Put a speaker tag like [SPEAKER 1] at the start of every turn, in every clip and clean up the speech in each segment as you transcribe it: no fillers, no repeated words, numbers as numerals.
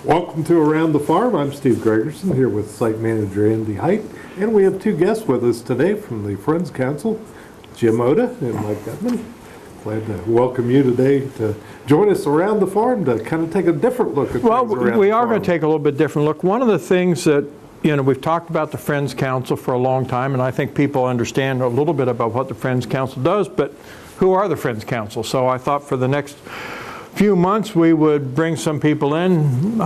[SPEAKER 1] Welcome to Around the Farm. I'm Steve Greggerson here with Site Manager Andy Hite, and we have two guests with us today from the Friends Council, Jim Oda and Mike Gutman. Glad to welcome you today to join us around the farm to kind of take a different look at things around the farm.
[SPEAKER 2] Well, we are going to take a little bit different look. One of the things that, we've talked about the Friends Council for a long time, and I think people understand a little bit about what the Friends Council does, but who are the Friends Council? So I thought for the next few months we would bring some people in,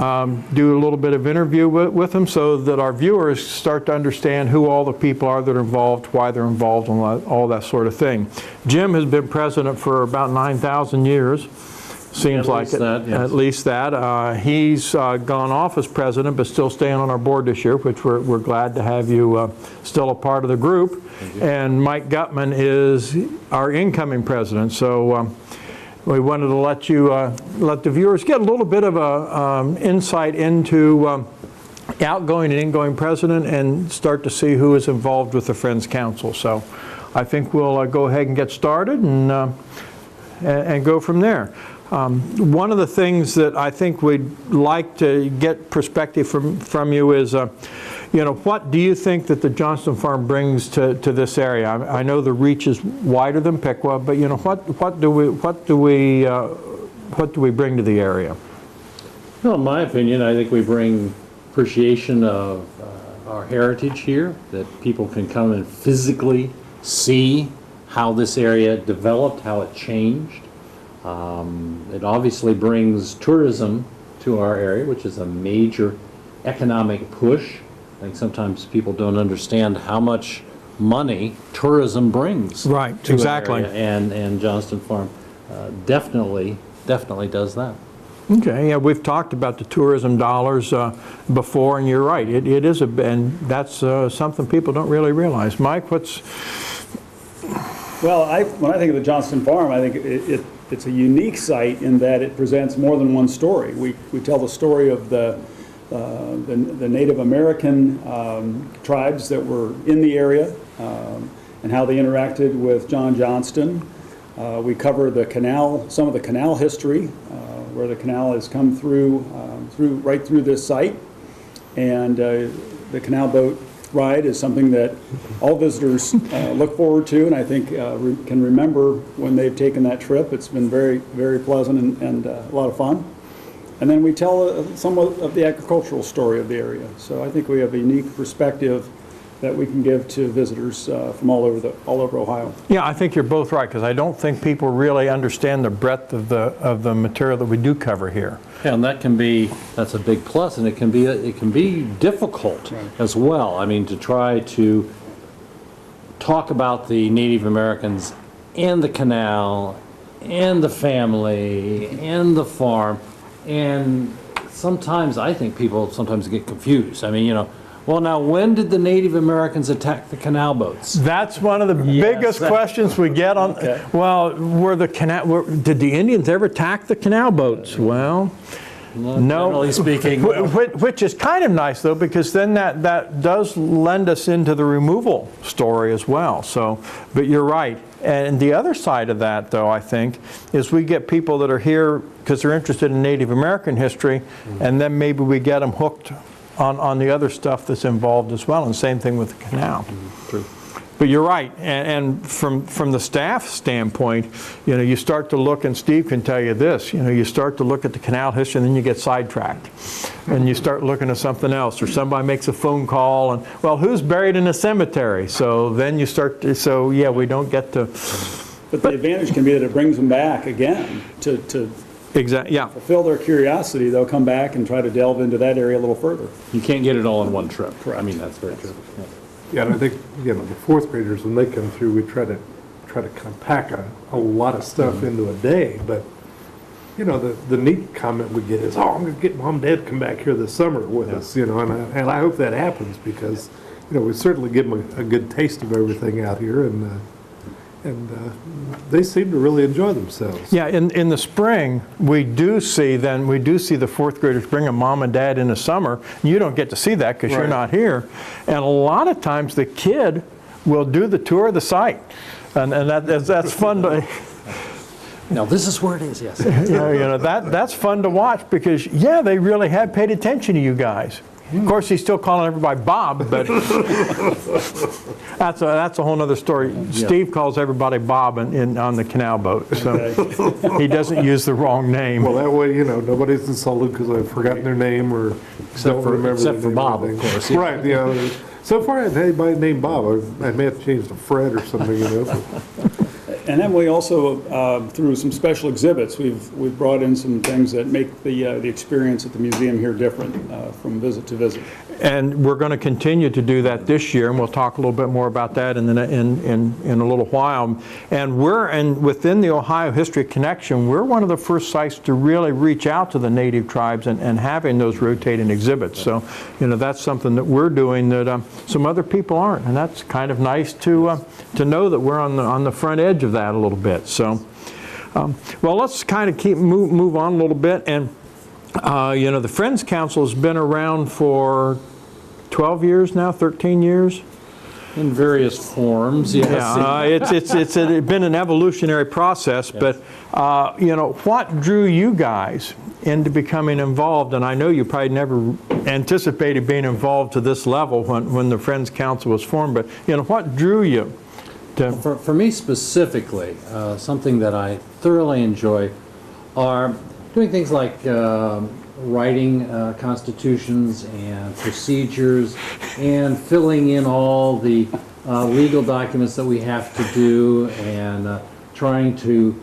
[SPEAKER 2] do a little bit of interview with them so that our viewers start to understand who all the people are that are involved, why they're involved, and all that sort of thing. Jim has been president for about 9,000 years. Seems like it, at least that. He's gone off as president, but still staying on our board this year, which we're glad to have you still a part of the group. And Mike Gutman is our incoming president. So we wanted to let you, let the viewers get a little bit of a insight into outgoing and ingoing president and start to see who is involved with the Friends Council. So I think we'll go ahead and get started and go from there. One of the things that I think we'd like to get perspective from you is, what do you think that the Johnston Farm brings to this area? I know the reach is wider than Piqua, but what do we bring to the area?
[SPEAKER 3] Well, in my opinion, I think we bring appreciation of our heritage here, that people can come and physically see how this area developed, how it changed. It obviously brings tourism to our area, which is a major economic push. I think sometimes people don't understand how much money tourism brings.
[SPEAKER 2] Right,
[SPEAKER 3] to
[SPEAKER 2] exactly.
[SPEAKER 3] An area, and Johnston Farm definitely does that.
[SPEAKER 2] Okay, yeah, we've talked about the tourism dollars before, and you're right. It is and that's something people don't really realize. Mike, what's?
[SPEAKER 4] Well, when I think of the Johnston Farm, I think it's a unique site in that it presents more than one story. We tell the story of the Native American tribes that were in the area and how they interacted with John Johnston. We cover the canal, some of the canal history, where the canal has come right through this site, and the canal boat ride is something that all visitors look forward to, and I think can remember when they've taken that trip. It's been very, very pleasant and a lot of fun. And then we tell somewhat of the agricultural story of the area. So I think we have a unique perspective that we can give to visitors from all over Ohio.
[SPEAKER 2] Yeah, I think you're both right, because I don't think people really understand the breadth of the material that we do cover here.
[SPEAKER 3] Yeah, and that's a big plus, and it can be difficult as well. I mean, to try to talk about the Native Americans and the canal and the family and the farm, and sometimes I think people sometimes get confused. I mean, well, now, when did the Native Americans attack the canal boats?
[SPEAKER 2] That's one of the biggest questions we get on. Okay. Well, did the Indians ever attack the canal boats? Well, no.
[SPEAKER 3] Generally speaking, no.
[SPEAKER 2] Which is kind of nice, though, because then that does lend us into the removal story as well. So, but you're right. And the other side of that, though, I think, is we get people that are here because they're interested in Native American history, and then maybe we get them hooked on the other stuff that's involved as well, and same thing with the canal.
[SPEAKER 3] True.
[SPEAKER 2] But you're right, and from the staff standpoint, you start to look, and Steve can tell you this, you start to look at the canal history and then you get sidetracked. And you start looking at something else, or somebody makes a phone call, and, well, who's buried in a cemetery? So then you start to, so yeah, we don't get to.
[SPEAKER 4] But the advantage can be that it brings them back again to
[SPEAKER 2] exactly, yeah.
[SPEAKER 4] fulfill their curiosity. They'll come back and try to delve into that area a little further.
[SPEAKER 3] You can't get it all in one trip.
[SPEAKER 4] Correct.
[SPEAKER 3] I mean, that's very true.
[SPEAKER 1] Yeah, and I think, the fourth graders, when they come through, we try to kind of pack a lot of stuff into a day. But, the neat comment we get is, I'm going to get Mom and Dad to come back here this summer with us, and I hope that happens because, we certainly give them a good taste of everything out here, and they seem to really enjoy themselves.
[SPEAKER 2] Yeah, in the spring, we do see the fourth graders bring a mom and dad in the summer. You don't get to see that because you're not here. And a lot of times the kid will do the tour of the site. And that's fun to,
[SPEAKER 3] Now, this is where it is, yes.
[SPEAKER 2] That's fun to watch because, yeah, they really have paid attention to you guys. Of course, he's still calling everybody Bob, but that's a whole other story.
[SPEAKER 3] Yeah.
[SPEAKER 2] Steve calls everybody Bob on the canal boat, so he doesn't use the wrong name.
[SPEAKER 1] Well, that way, nobody's insulted because I've forgotten their name or don't remember
[SPEAKER 3] except
[SPEAKER 1] their
[SPEAKER 3] for
[SPEAKER 1] name
[SPEAKER 3] Bob,
[SPEAKER 1] or
[SPEAKER 3] of
[SPEAKER 1] anything.
[SPEAKER 3] course, yeah.
[SPEAKER 1] Right, so far I haven't had anybody named Bob. I may have to change to Fred or something,
[SPEAKER 4] And then we also, through some special exhibits, we've brought in some things that make the experience at the museum here different from visit to visit.
[SPEAKER 2] And we're going to continue to do that this year, and we'll talk a little bit more about that in a little while. And within the Ohio History Connection, we're one of the first sites to really reach out to the native tribes and having those rotating exhibits. So, that's something that we're doing that some other people aren't, and that's kind of nice to know that we're on the front edge of that a little bit. So, well, let's kind of move on a little bit. And the Friends Council has been around for 12 years now, 13 years?
[SPEAKER 3] In various forms, yes.
[SPEAKER 2] Yeah, it's been an evolutionary process,
[SPEAKER 3] Yes.
[SPEAKER 2] but, what drew you guys into becoming involved? And I know you probably never anticipated being involved to this level when the Friends Council was formed, but, what drew you to...
[SPEAKER 3] For me specifically, something that I thoroughly enjoy are doing things like writing constitutions and procedures and filling in all the legal documents that we have to do and trying to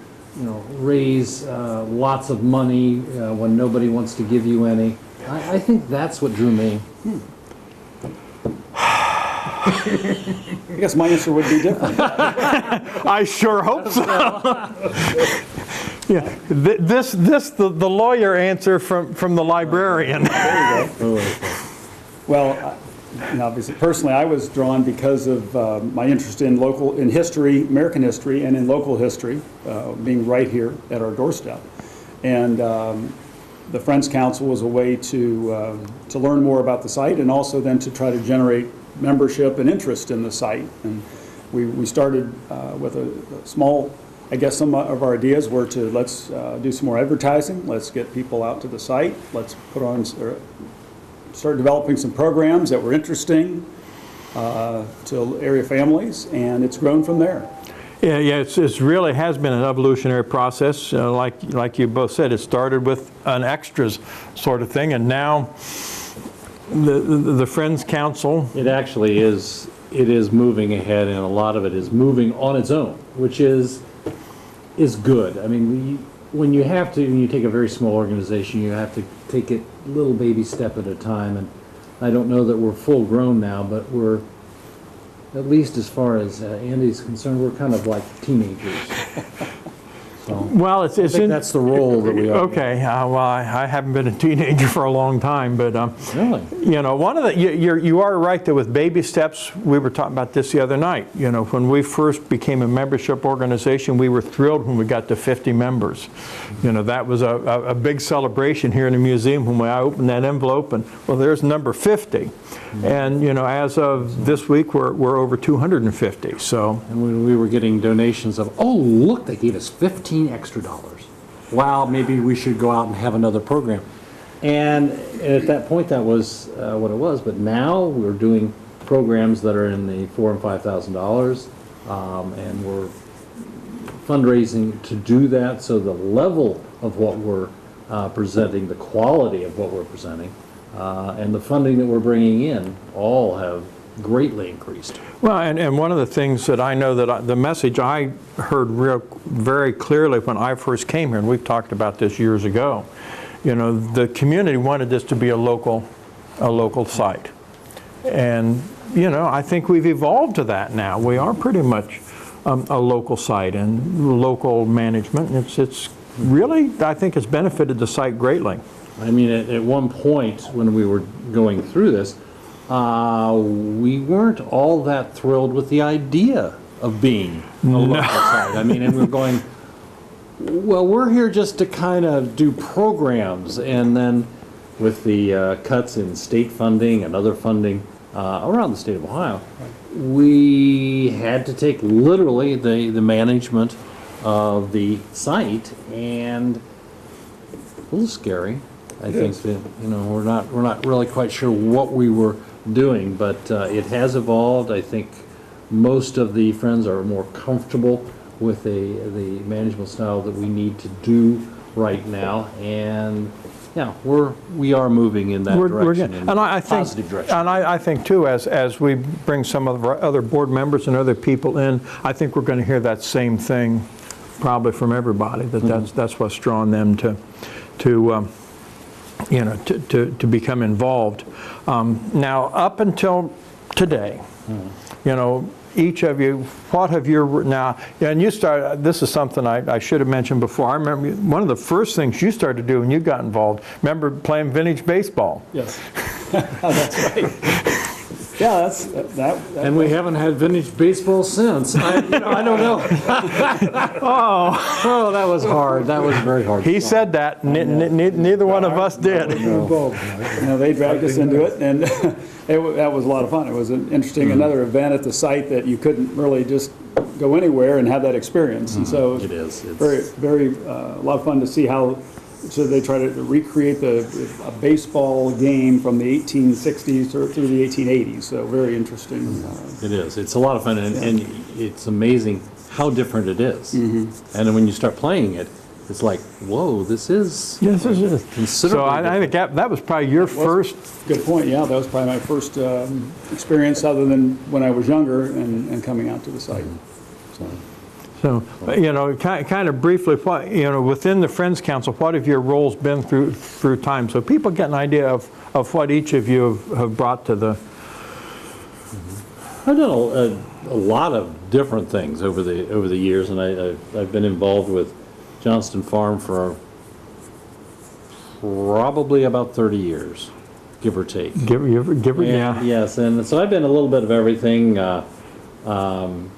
[SPEAKER 3] raise lots of money when nobody wants to give you any. I think that's what drew me.
[SPEAKER 4] I guess my answer would be different.
[SPEAKER 2] I sure hope so. Yeah, the lawyer answer from the librarian.
[SPEAKER 4] Well, obviously, personally, I was drawn because of my interest in history, American history, and in local history, being right here at our doorstep. And the Friends Council was a way to learn more about the site and also then to try to generate membership and interest in the site. And we started with a small, I guess some of our ideas were to let's do some more advertising, let's get people out to the site, let's start developing some programs that were interesting to area families, and it's grown from there.
[SPEAKER 2] Yeah, it's really has been an evolutionary process. Like you both said, it started with an extras sort of thing, and now the Friends Council.
[SPEAKER 3] It actually is. It is moving ahead, and a lot of it is moving on its own, which is good. I mean, when you take a very small organization, you have to take it little baby step at a time. And I don't know that we're full grown now, but we're, at least as far as Andy's concerned, we're kind of like teenagers. So,
[SPEAKER 2] Well,
[SPEAKER 3] I think that's the role that we are.
[SPEAKER 2] Okay, well, I haven't been a teenager for a long time, but
[SPEAKER 3] Really?
[SPEAKER 2] one of the you are right that with baby steps. We were talking about this the other night. When we first became a membership organization, we were thrilled when we got to 50 members. That was a big celebration here in the museum when I opened that envelope and well, there's number 50, and as of this week we're over 250. So.
[SPEAKER 3] And when we were getting donations of, oh, look, they gave us $15 extra. Wow, maybe we should go out and have another program. And at that point, that was what it was. But now we're doing programs that are in the $4,000 and $5,000, and we're fundraising to do that. So the level of what we're presenting, the quality of what we're presenting, and the funding that we're bringing in all have greatly increased.
[SPEAKER 2] Well, and one of the things that I know that the message I heard very clearly when I first came here, and we've talked about this years ago, the community wanted this to be a local site. And, I think we've evolved to that now. We are pretty much a local site and local management. It's really, I think it's benefited the site greatly.
[SPEAKER 3] I mean, at one point when we were going through this, we weren't all that thrilled with the idea of being a local site. I mean, and we're going, well, we're here just to kind of do programs, and then with the cuts in state funding and other funding around the state of Ohio, we had to take literally the management of the site, and a little scary. I think that, you know, we're not really quite sure what we were doing, but it has evolved. I think most of the Friends are more comfortable with the management style that we need to do right now, and yeah, we are moving in that direction, in a positive direction.
[SPEAKER 2] And I think too, as we bring some of our other board members and other people in, I think we're going to hear that same thing probably from everybody, that that's what's drawn them to you know, to become involved. Now, up until today, you know, each of you, what have your, now, and you started, this is something I should have mentioned before. I remember one of the first things you started to do when you got involved, remember playing vintage baseball?
[SPEAKER 4] Yes. That's right. Yeah, that.
[SPEAKER 3] And we haven't had vintage baseball since. I don't know. Oh, that was hard. That was very hard.
[SPEAKER 2] He said that. Neither one of us did.
[SPEAKER 4] No, they dragged us into it, and that was a lot of fun. It was an interesting, another event at the site that you couldn't really just go anywhere and have that experience. And so
[SPEAKER 3] it is.
[SPEAKER 4] It's very a lot of fun to see how. So they try to recreate a baseball game from the 1860s through the 1880s. So very interesting.
[SPEAKER 3] It is. It's a lot of fun, and it's amazing how different it is. And then when you start playing it, it's like, whoa, this is considerably
[SPEAKER 2] So I think that was probably your first.
[SPEAKER 4] Good point. Yeah, that was probably my first experience, other than when I was younger and coming out to the site.
[SPEAKER 2] So, you know, kind of briefly, what, you know, within the Friends Council, what have your roles been through time? So people get an idea of what each of you have brought to the.
[SPEAKER 3] I've done a lot of different things over the years, and I've been involved with Johnston Farm for probably about 30 years, give or take.
[SPEAKER 2] Give or yeah.
[SPEAKER 3] Yes, and so I've been a little bit of everything. I've been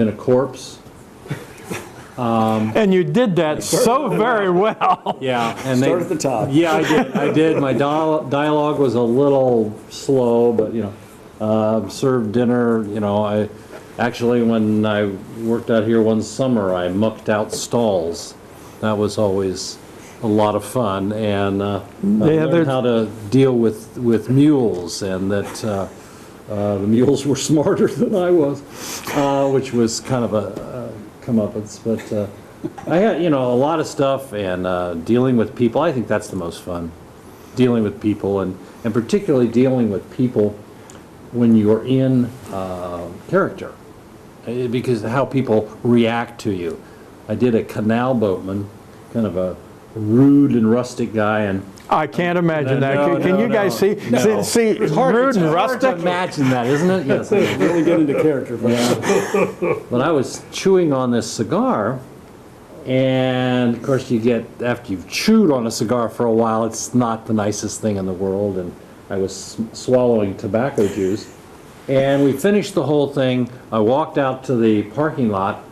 [SPEAKER 3] a corpse.
[SPEAKER 2] And you did that so very well.
[SPEAKER 3] Yeah, and
[SPEAKER 4] Start at the top.
[SPEAKER 3] Yeah, I did. My dialogue was a little slow, but you know, served dinner. You know, I actually, when I worked out here one summer, I mucked out stalls. That was always a lot of fun, and I learned how to deal with mules, and that the mules were smarter than I was, which was kind of a comeuppance. But I had, you know, a lot of stuff, and dealing with people. I think that's the most fun, dealing with people, and particularly dealing with people when you're in character, because how people react to you. I did a canal boatman, kind of a rude and rustic guy, and
[SPEAKER 2] I can't imagine that. Can you guys see rude and rustic?
[SPEAKER 3] To imagine that, isn't it? Yes.
[SPEAKER 4] Really get into character.
[SPEAKER 3] But I was chewing on this cigar, and of course after you've chewed on a cigar for a while, it's not the nicest thing in the world, and I was swallowing tobacco juice. And we finished the whole thing. I walked out to the parking lot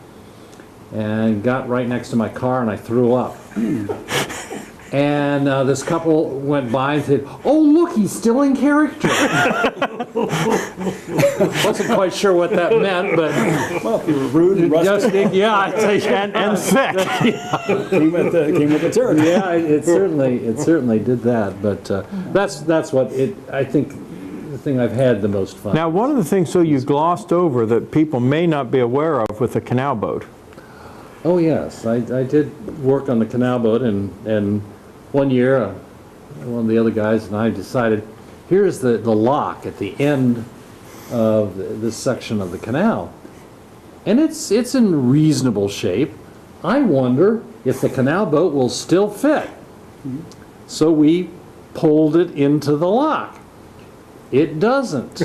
[SPEAKER 3] and got right next to my car, and I threw up. And this couple went by and said, "Oh, look, he's still in character." Wasn't quite sure what that meant, but
[SPEAKER 4] Well, if you were rude and rustic,
[SPEAKER 3] yeah, I'd say, and sick.
[SPEAKER 4] came with the territory.
[SPEAKER 3] Yeah, it certainly did that. But that's what I think the thing I've had the most fun.
[SPEAKER 2] Now, one of the things, you glossed over that people may not be aware of with the canal boat.
[SPEAKER 3] Oh yes, I did work on the canal boat, and one year one of the other guys and I decided, here's the lock at the end of this section of the canal, and it's in reasonable shape. I wonder if the canal boat will still fit. So we pulled it into the lock. It doesn't.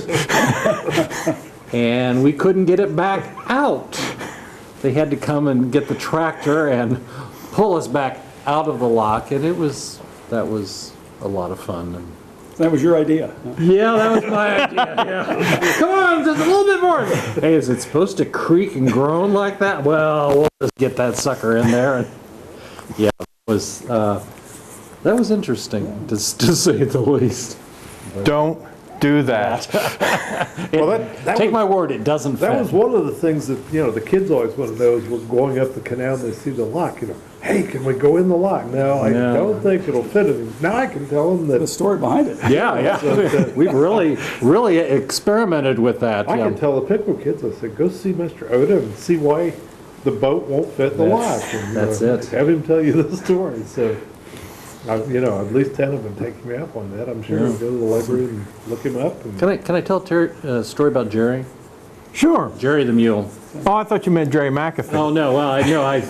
[SPEAKER 3] And we couldn't get it back out. They had to come and get the tractor and pull us back out of the lock, and that was a lot of fun. And
[SPEAKER 4] That was your idea.
[SPEAKER 3] yeah, that was my idea. Yeah. Come on, just a little bit more. Hey, is it supposed to creak and groan like that? Well, we'll just get that sucker in there. And yeah, that was interesting to say the least.
[SPEAKER 2] Don't do that.
[SPEAKER 1] Well, that
[SPEAKER 3] Take
[SPEAKER 1] was-
[SPEAKER 3] my word, it doesn't
[SPEAKER 1] That
[SPEAKER 3] fit.
[SPEAKER 1] was one of the things that, the kids always want to know is we're going up the canal and they see the lock, hey, can we go in the lock? No, I
[SPEAKER 3] No.
[SPEAKER 1] don't think it'll fit it. Now I can tell them
[SPEAKER 4] The
[SPEAKER 1] that,
[SPEAKER 4] story behind it.
[SPEAKER 3] Yeah. We've really experimented with that.
[SPEAKER 1] I
[SPEAKER 3] yeah.
[SPEAKER 1] can tell the Piqua kids, I said, go see Mr. Oda and see why the boat won't fit the lock. And,
[SPEAKER 3] That's it.
[SPEAKER 1] Have him tell you the story. So, at least 10 of them taking me up on that. I'm sure I'll go to the library and look him up. And
[SPEAKER 3] Can I tell a story about Jerry?
[SPEAKER 2] Sure.
[SPEAKER 3] Jerry the Mule.
[SPEAKER 2] Oh, I thought you meant Jerry McAfee.
[SPEAKER 3] Oh, no, well,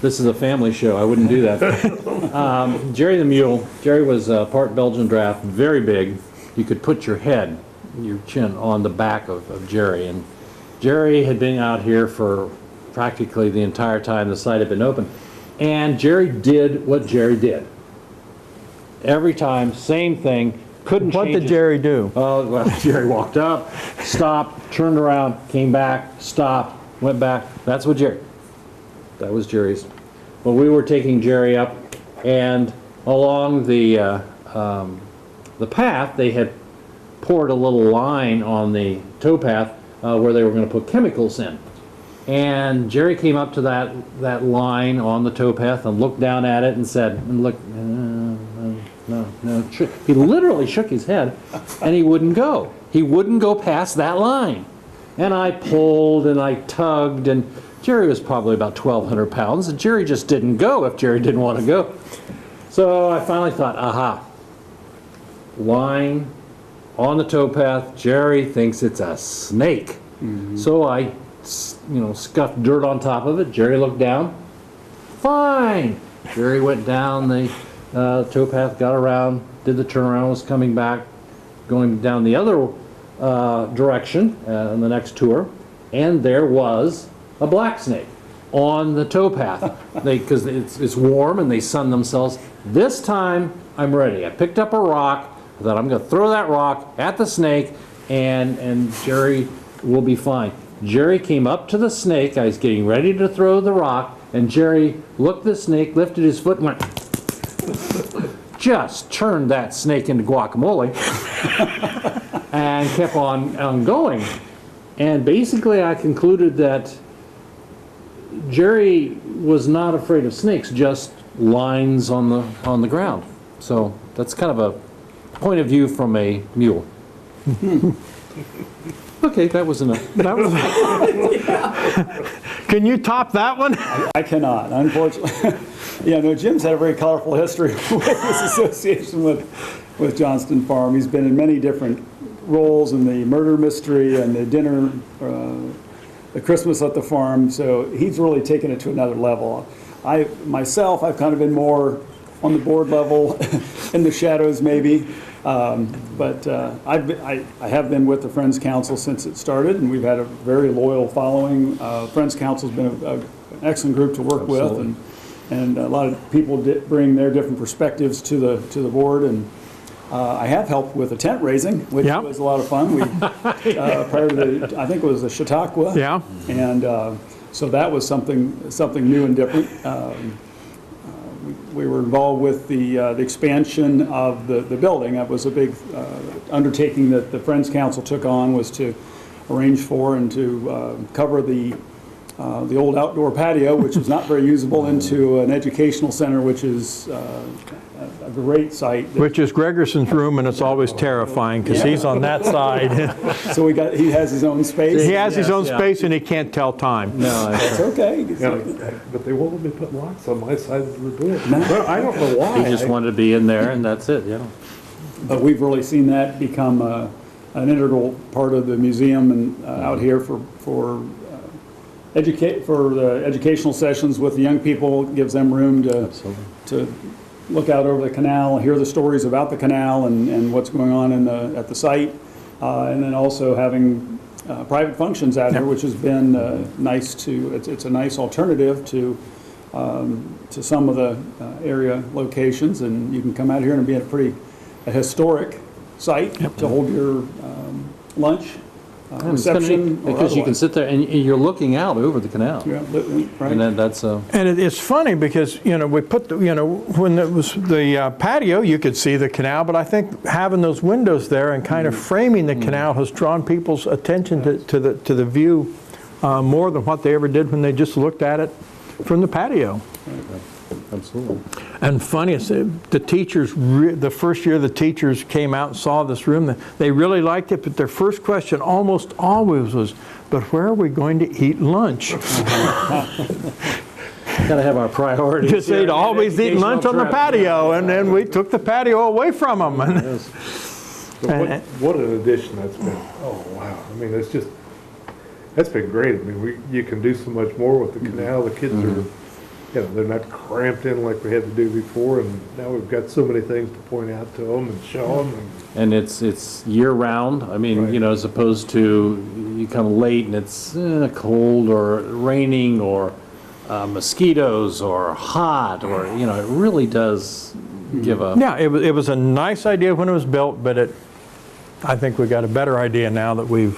[SPEAKER 3] this is a family show, I wouldn't do that. Jerry the Mule, Jerry was part Belgian draft, very big. You could put your chin on the back of Jerry. And Jerry had been out here for practically the entire time the site had been open. And Jerry did what Jerry did. Every time, same thing, couldn't
[SPEAKER 2] What
[SPEAKER 3] change
[SPEAKER 2] did
[SPEAKER 3] his-
[SPEAKER 2] Jerry do?
[SPEAKER 3] Oh, well, Jerry walked up, stopped, turned around, came back, stopped, went back. That was Jerry's. Well, we were taking Jerry up, and along the path, they had poured a little line on the towpath where they were going to put chemicals in. And Jerry came up to that line on the towpath and looked down at it and said, no. He literally shook his head, and he wouldn't go. He wouldn't go past that line. And I pulled and I tugged, and Jerry was probably about 1,200 pounds, and Jerry just didn't go if Jerry didn't want to go. So I finally thought, aha, line on the towpath, Jerry thinks it's a snake. So I scuffed dirt on top of it. Jerry looked down. Fine. Jerry went down the towpath, got around, did the turnaround, was coming back, going down the other direction on the next tour, and there was a black snake on the towpath. Because it's warm and they sun themselves. This time, I'm ready. I picked up a rock. I thought I'm going to throw that rock at the snake, and Jerry will be fine. Jerry came up to the snake. I was getting ready to throw the rock, and Jerry looked at the snake, lifted his foot, and went, just turned that snake into guacamole, and kept on going. And basically, I concluded that Jerry was not afraid of snakes, just lines on the ground. So that's kind of a point of view from a mule. Okay, that was enough.
[SPEAKER 2] Can you top that one?
[SPEAKER 4] I cannot, unfortunately. Jim's had a very colorful history with his association with Johnston Farm. He's been in many different roles in the murder mystery and the dinner, the Christmas at the farm. So he's really taken it to another level. I've kind of been more on the board level, in the shadows maybe. But I have been with the Friends Council since it started, and we've had a very loyal following. Friends Council's been an excellent group to work with, and a lot of people bring their different perspectives to the board. And I have helped with the tent raising, which was a lot of fun. We prior to I think it was the Chautauqua, and so that was something new and different. We were involved with the expansion of the building. That was a big undertaking that the Friends Council took on, was to arrange for and to cover the old outdoor patio, which was not very usable, into an educational center, which is a great site.
[SPEAKER 2] Which is Greggerson's room, and it's always terrifying because he's on that side.
[SPEAKER 4] So he has his own space.
[SPEAKER 2] He has his own space, and he can't tell time.
[SPEAKER 3] No,
[SPEAKER 4] It's okay.
[SPEAKER 1] but they won't let me put locks on my side of the door. Well, I don't know why.
[SPEAKER 3] he just wanted to be in there, and that's it. Yeah.
[SPEAKER 4] But we've really seen that become an integral part of the museum and out here for the educational sessions with the young people. Gives them room to look out over the canal, hear the stories about the canal and what's going on at the site, and then also having private functions out here, which has been nice to. It's a nice alternative to some of the area locations, and you can come out here and be at a historic site to hold your lunch reception or
[SPEAKER 3] Because you can
[SPEAKER 4] otherwise.
[SPEAKER 3] sit there and you're looking out over the canal.
[SPEAKER 4] Yeah, right.
[SPEAKER 3] And then that's,
[SPEAKER 2] And it's funny because, we put, when it was the patio, you could see the canal, but I think having those windows there and kind of framing the canal has drawn people's attention to the view more than what they ever did when they just looked at it from the patio.
[SPEAKER 3] absolutely.
[SPEAKER 2] And funny, the teachers, the first year the teachers came out and saw this room, they really liked it, but their first question almost always was, but where are we going to eat lunch?
[SPEAKER 3] Got to have our priorities.
[SPEAKER 2] Because they'd always eat lunch on the patio, and then we took the patio away from them.
[SPEAKER 1] But what an addition that's been. Oh, wow. I mean, that's been great. I mean, you can do so much more with the canal. The kids are, they're not cramped in like we had to do before, and now we've got so many things to point out to them and show them.
[SPEAKER 3] And it's year round. I mean,
[SPEAKER 1] Right.
[SPEAKER 3] as opposed to you come late and it's cold or raining or mosquitoes or hot or, it really does give a...
[SPEAKER 2] Yeah, it was a nice idea when it was built, but I think we got a better idea now that we've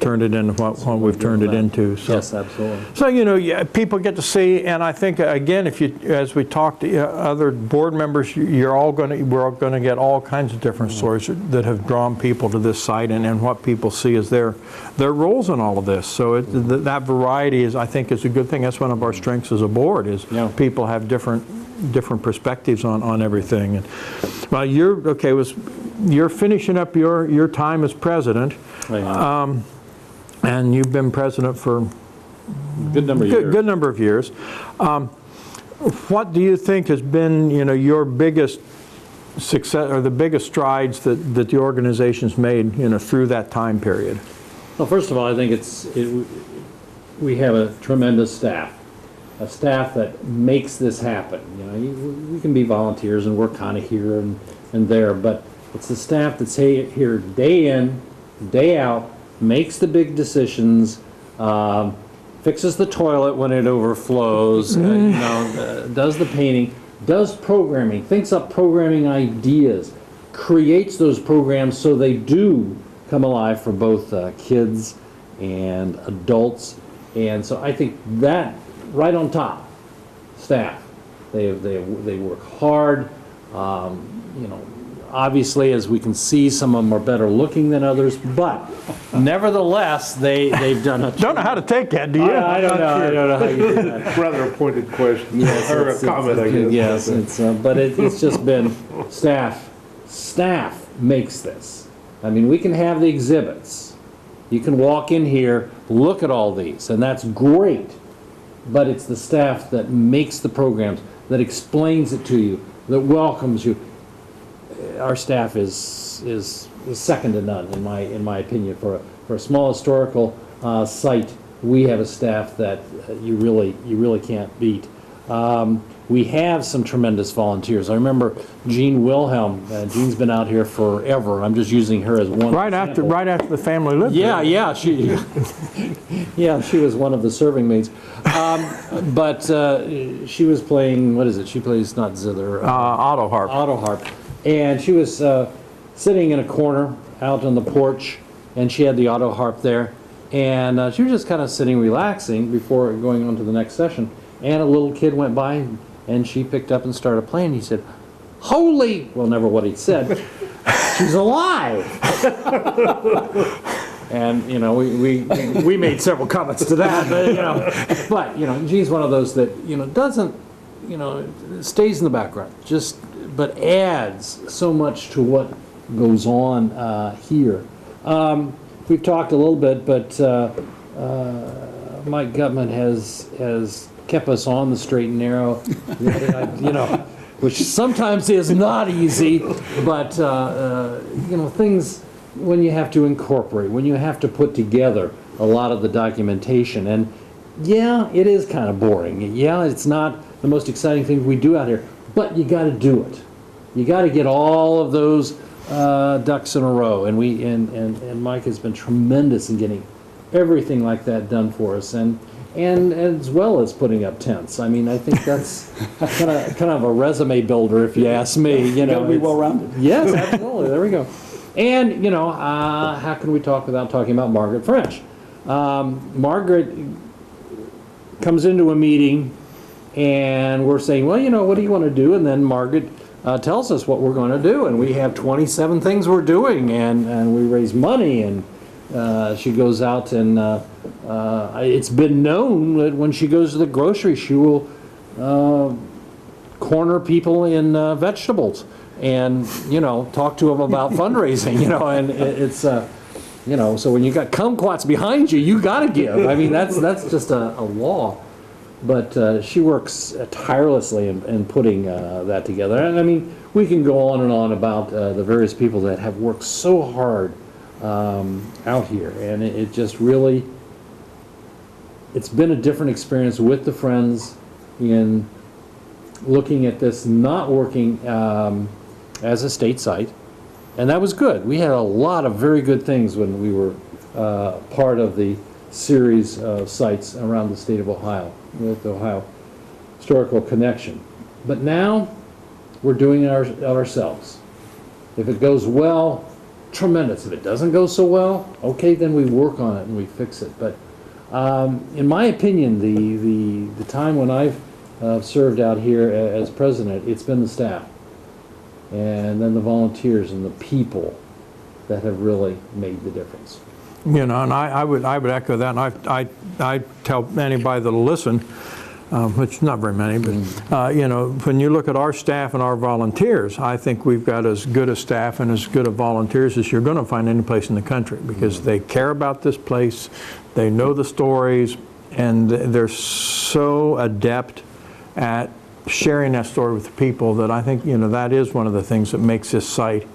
[SPEAKER 2] turned it into what we've turned it into. So.
[SPEAKER 3] Yes, absolutely.
[SPEAKER 2] So, people get to see, and I think, again, as we talk to other board members, we're all going to get all kinds of different stories that have drawn people to this site and what people see as their roles in all of this. So that variety I think is a good thing. That's one of our strengths as a board is people have different perspectives on everything. And, well, you're finishing up your time as president. And you've been president for
[SPEAKER 3] Good number of years.
[SPEAKER 2] good number of years. What do you think has been, your biggest success or the biggest strides that the organization's made, through that time period?
[SPEAKER 3] Well, first of all, I think we have a tremendous staff, a staff that makes this happen. We can be volunteers and work kind of here and there, but it's the staff that's here day in, day out, makes the big decisions, fixes the toilet when it overflows, does the painting, does programming, thinks up programming ideas, creates those programs so they do come alive for both kids and adults. And so I think that right on top, staff, they work hard. Obviously, as we can see, some of them are better looking than others, but nevertheless, they've done a...
[SPEAKER 2] Don't know how to take that, do you?
[SPEAKER 3] I don't know how you do that.
[SPEAKER 1] Rather a pointed question,
[SPEAKER 3] Yes,
[SPEAKER 1] or a comment, I guess.
[SPEAKER 3] Yes, but it's just been staff makes this. I mean, we can have the exhibits. You can walk in here, look at all these, and that's great, but it's the staff that makes the programs, that explains it to you, that welcomes you. Our staff is second to none in my opinion. For a small historical site, we have a staff that you really can't beat. We have some tremendous volunteers. I remember Jean Wilhelm. Jean's been out here forever. I'm just using her as one
[SPEAKER 2] Right after the family lived there.
[SPEAKER 3] Yeah, she was one of the serving maids. But she was playing, what is it? She plays not zither.
[SPEAKER 2] Auto harp.
[SPEAKER 3] Auto harp. And she was sitting in a corner out on the porch, and she had the auto harp there. And she was just kind of sitting relaxing before going on to the next session. And a little kid went by, and she picked up and started playing. He said, "Holy," well, never what he said, "she's alive." And, we made several comments to that, but, Jean's one of those that, doesn't, stays in the background, but adds so much to what goes on here. We've talked a little bit, but Mike Gutman has kept us on the straight and narrow, which sometimes is not easy, but, things when you have to incorporate, when you have to put together a lot of the documentation, and yeah, it is kind of boring. Yeah, it's not the most exciting thing we do out here, but you got to do it. You got to get all of those ducks in a row, and Mike has been tremendous in getting everything like that done for us, and as well as putting up tents. I mean, I think that's kind of a resume builder, if you ask me.
[SPEAKER 4] Got to be well-rounded.
[SPEAKER 3] Yes, absolutely. There we go. And, you know, how can we talk without talking about Margaret French? Margaret comes into a meeting and we're saying, well, you know, what do you want to do? And then Margaret tells us what we're going to do. And we have 27 things we're doing, and we raise money, and she goes out and it's been known that when she goes to the grocery, she will corner people in vegetables and, you know, talk to them about fundraising, you know, and it's, you know, so when you got kumquats behind you, you got to give. I mean, that's just a law. But she works tirelessly in putting that together. And I mean, we can go on and on about the various people that have worked so hard out here. And it just really, it's been a different experience with the Friends in looking at this not working as a state site. And that was good. We had a lot of very good things when we were part of the series of sites around the state of Ohio with the Ohio Historical Connection. But now we're doing it ourselves. If it goes well, tremendous. If it doesn't go so well, okay, then we work on it and we fix it. But in my opinion, the time when I've served out here as president, it's been the staff and then the volunteers and the people that have really made the difference.
[SPEAKER 2] You know, and I would echo that, and I tell anybody that'll listen, which not very many, but you know, when you look at our staff and our volunteers, I think we've got as good a staff and as good of volunteers as you're going to find any place in the country, because they care about this place, they know the stories, and they're so adept at sharing that story with the people that I think, you know, that is one of the things that makes this site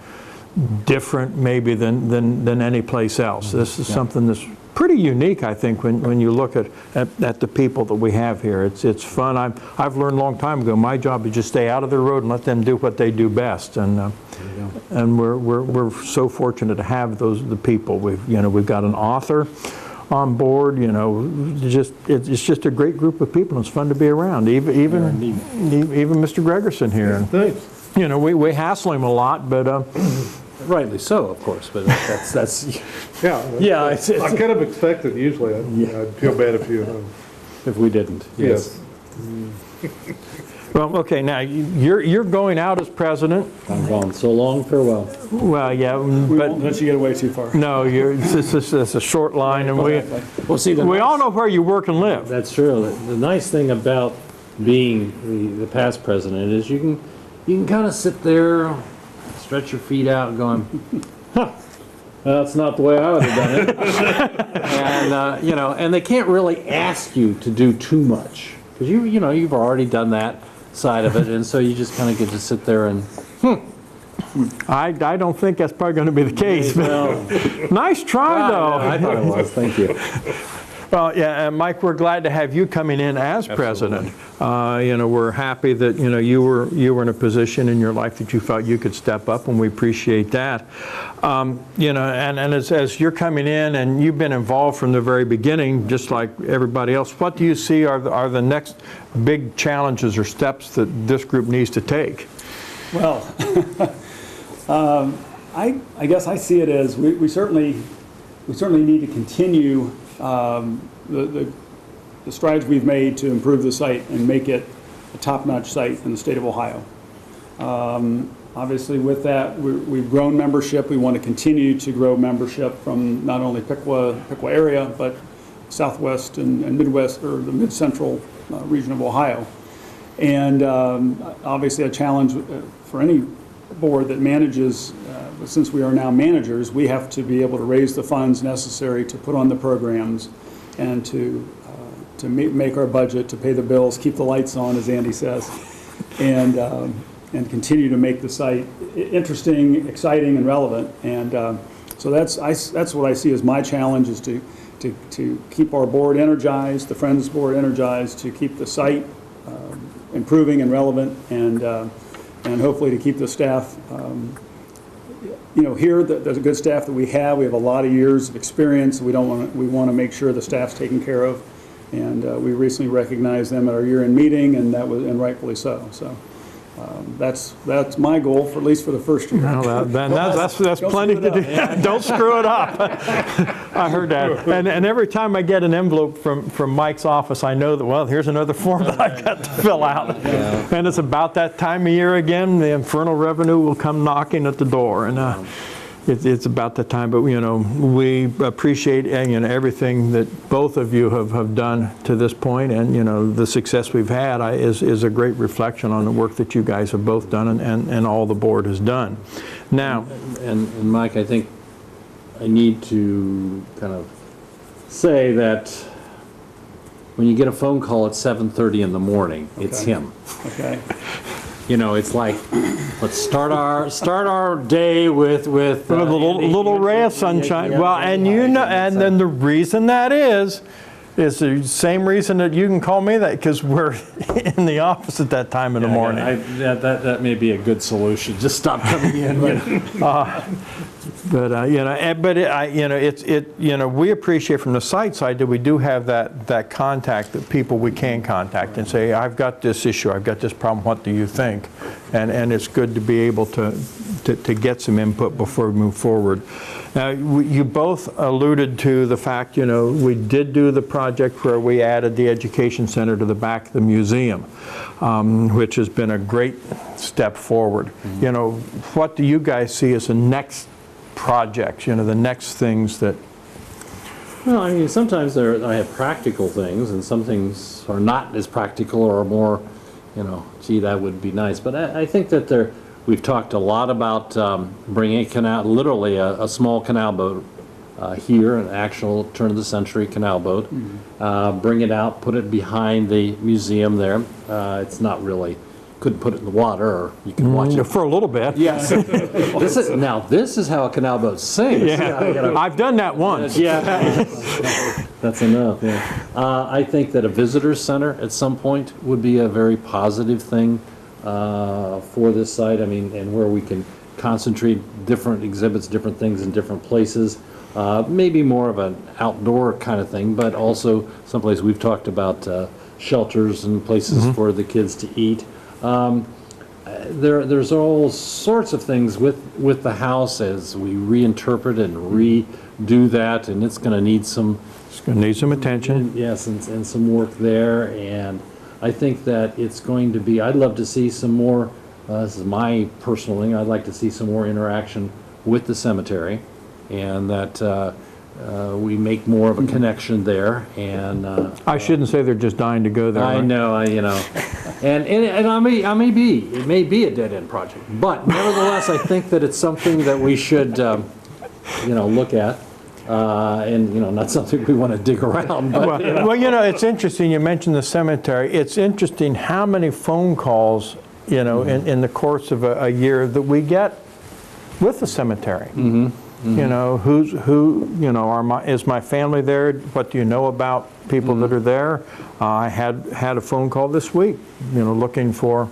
[SPEAKER 2] different maybe than any place else. This is something that's pretty unique, I think, when you look at the people that we have here. It's fun. I've learned a long time ago, my job is just stay out of the road and let them do what they do best. And we're so fortunate to have the people. We've got an author on board, you know, it's just a great group of people. It's fun to be around. Even Mr. Greggerson here.
[SPEAKER 1] Thanks.
[SPEAKER 2] You know, we hassle him a lot, but
[SPEAKER 3] Rightly so, of course, but that's
[SPEAKER 1] Yeah.
[SPEAKER 3] it's
[SPEAKER 1] I kind of expected, usually. I'd feel bad
[SPEAKER 3] if we didn't.
[SPEAKER 1] yes.
[SPEAKER 2] well, okay. Now you're going out as president.
[SPEAKER 3] I'm gone. So long, farewell.
[SPEAKER 2] Well, yeah,
[SPEAKER 4] We
[SPEAKER 2] but
[SPEAKER 4] won't let you get away too far.
[SPEAKER 2] no, it's a short line, and
[SPEAKER 3] Well, see,
[SPEAKER 2] we all know where you work and live.
[SPEAKER 3] That's true. The nice thing about being the past president is you can kind of sit there, stretch your feet out, going, huh, that's not the way I would have done it. And you know, and they can't really ask you to do too much because you know you've already done that side of it, and so you just kind of get to sit there and.
[SPEAKER 2] I don't think that's probably going to be the case.
[SPEAKER 3] Well,
[SPEAKER 2] Nice try, though.
[SPEAKER 3] I thought it was. Thank you.
[SPEAKER 2] Well, yeah, and Mike, we're glad to have you coming in as president. You know, we're happy that, you know, you were in a position in your life that you felt you could step up, and we appreciate that. You know, and as you're coming in and you've been involved from the very beginning, just like everybody else, what do you see are the next big challenges or steps that this group needs to take?
[SPEAKER 4] Well, I guess I see it as we certainly need to continue the strides we've made to improve the site and make it a top-notch site in the state of Ohio. Obviously, with that, we've grown membership. We want to continue to grow membership from not only Piqua area, but Southwest and Midwest, or the Mid-Central region of Ohio. And obviously, a challenge for any board that manages, since we are now managers, we have to be able to raise the funds necessary to put on the programs and to make our budget, to pay the bills, keep the lights on, as Andy says, and continue to make the site interesting, exciting, and relevant. And so that's what I see as my challenge, is to keep our board energized, the Friends Board energized, to keep the site improving and relevant, and hopefully to keep the staff, you know, here, there's a good staff that we have. We have a lot of years of experience. We want to make sure the staff's taken care of, and we recently recognized them at our year-end meeting, and rightfully so. So That's my goal, for at least for the first year.
[SPEAKER 2] Well, that's
[SPEAKER 4] Don't
[SPEAKER 2] plenty
[SPEAKER 4] screw
[SPEAKER 2] to
[SPEAKER 4] it
[SPEAKER 2] do. Don't screw it up. I heard that. And every time I get an envelope from Mike's office, I know that, well, here's another form that I got to fill out. And it's about that time of year again, the infernal revenue will come knocking at the door. And it's about that time, but we appreciate everything that both of you have done to this point, and the success we've had is a great reflection on the work that you guys have both done and all the board has done. Now,
[SPEAKER 3] And Mike, I think I need to kind of say that when you get a phone call at 7:30 in the morning, it's him.
[SPEAKER 4] Okay.
[SPEAKER 3] It's like, let's start our day with
[SPEAKER 2] with a little ray of sunshine. Well, and and then the reason that is the same reason that you can call me that, because we're in the office at that time in the morning.
[SPEAKER 3] That may be a good solution. Just stop coming in.
[SPEAKER 2] We appreciate from the site side that we do have that contact, that people we can contact and say, I've got this issue, I've got this problem, what do you think? And it's good to be able to get some input before we move forward. Now, you both alluded to the fact, we did do the project where we added the education center to the back of the museum, which has been a great step forward. What do you guys see as the next projects, the next things that...
[SPEAKER 3] Well, I mean, sometimes I have practical things, and some things are not as practical or are more, gee, that would be nice. But I think that we've talked a lot about bringing a canal, literally a small canal boat here, an actual turn-of-the-century canal boat. Bring it out, put it behind the museum there. It's not really... couldn't put it in the water, or you can watch it
[SPEAKER 2] for a little bit.
[SPEAKER 3] Yes. This is how a canal boat sings.
[SPEAKER 2] Yeah. I've done that once.
[SPEAKER 3] Yeah. That's enough. Yeah. I think that a visitor center at some point would be a very positive thing for this site. I mean, and where we can concentrate different exhibits, different things in different places. Maybe more of an outdoor kind of thing, but also someplace we've talked about shelters and places for the kids to eat. There's all sorts of things with the house as we reinterpret and redo that, and it's going to need some...
[SPEAKER 2] It's going to need some attention.
[SPEAKER 3] Yes, and some work there, and I think that it's going to be... I'd love to see some more, this is my personal thing, I'd like to see some more interaction with the cemetery, and that we make more of a connection there, and...
[SPEAKER 2] I shouldn't say they're just dying to go there.
[SPEAKER 3] I
[SPEAKER 2] right?
[SPEAKER 3] know, and I may be, it may be a dead-end project, but nevertheless, I think that it's something that we should, look at, and, not something we want to dig around, but,
[SPEAKER 2] it's interesting, you mentioned the cemetery. It's interesting how many phone calls, in the course of a year that we get with the cemetery. Is my family there? What do you know about people that are there? I had a phone call this week, looking for